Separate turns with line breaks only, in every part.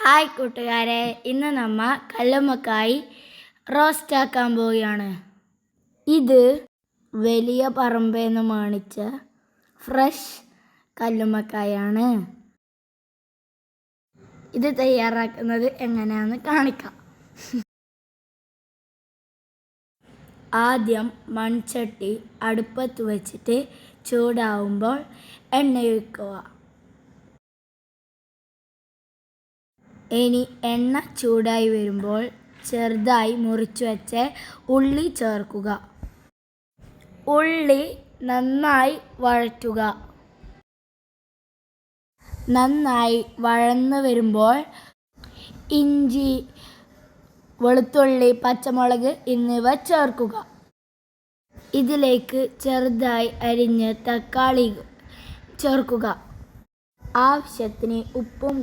Hi കൂട്ടുകാരെ, ഇന്ന് നമ്മൾ കല്ലുമ്മക്കായി റോസ്റ്റ് ആക്കാൻ പോവുകയാണ്. ഇത് വലിയ പറമ്പിൽ നിന്ന് മേടിച്ച ഫ്രഷ് കല്ലുമ്മക്കായാണ്. ഇത് തയ്യാറാക്കുന്നത് എങ്ങനെയാണെന്ന് കാണിക്കാം. ആദ്യം മൺചട്ടി അടുപ്പത്ത് വെച്ചിട്ട് ചൂടാവുമ്പോൾ എണ്ണ ഒഴിക്കുക. ഇനി എണ്ണ ചൂടായി വരുമ്പോൾ ചെറുതായി മുറിച്ചു വെച്ച ഉള്ളി ചേർക്കുക. ഉള്ളി നന്നായി വഴറ്റുക. നന്നായി വഴന്നു വരുമ്പോൾ ഇഞ്ചി, വെളുത്തുള്ളി, പച്ചമുളക് എന്നിവ ചേർക്കുക. ഇതിലേക്ക് ചെറുതായി അരിഞ്ഞ തക്കാളി ചേർക്കുക. ആവശ്യത്തിന് ഉപ്പും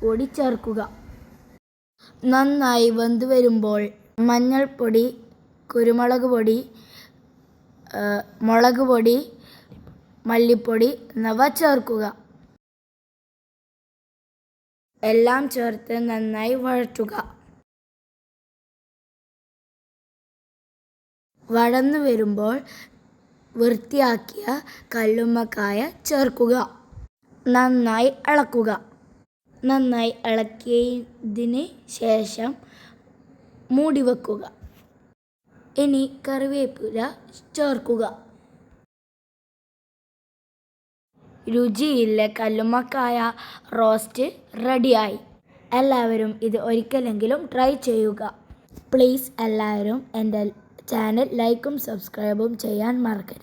കൂടി ചേർക്കുക. നന്നായി വെന്തു വരുമ്പോൾ മഞ്ഞൾപ്പൊടി, കുരുമുളക് പൊടി, മുളക് പൊടി, മല്ലിപ്പൊടി എന്നിവ ചേർക്കുക. എല്ലാം ചേർത്ത് നന്നായി വഴറ്റുക. വഴന്നു വരുമ്പോൾ വൃത്തിയാക്കിയ കല്ലുമ്മക്കായ ചേർക്കുക. നന്നായി ഇളക്കുക. നന്നായി ഇളക്കിയതിന് ശേഷം മൂടി വെക്കുക. ഇനി കറിവേപ്പില ചേർക്കുക. രുചിയുള്ള കല്ലുമ്മക്കായ റോസ്റ്റ് റെഡിയായി. എല്ലാവരും ഇത് ഒരിക്കലെങ്കിലും ട്രൈ ചെയ്യുക. പ്ലീസ് എല്ലാവരും എൻ്റെ ചാനൽ ലൈക്കും സബ്സ്ക്രൈബും ചെയ്യാൻ മറക്കരുത്.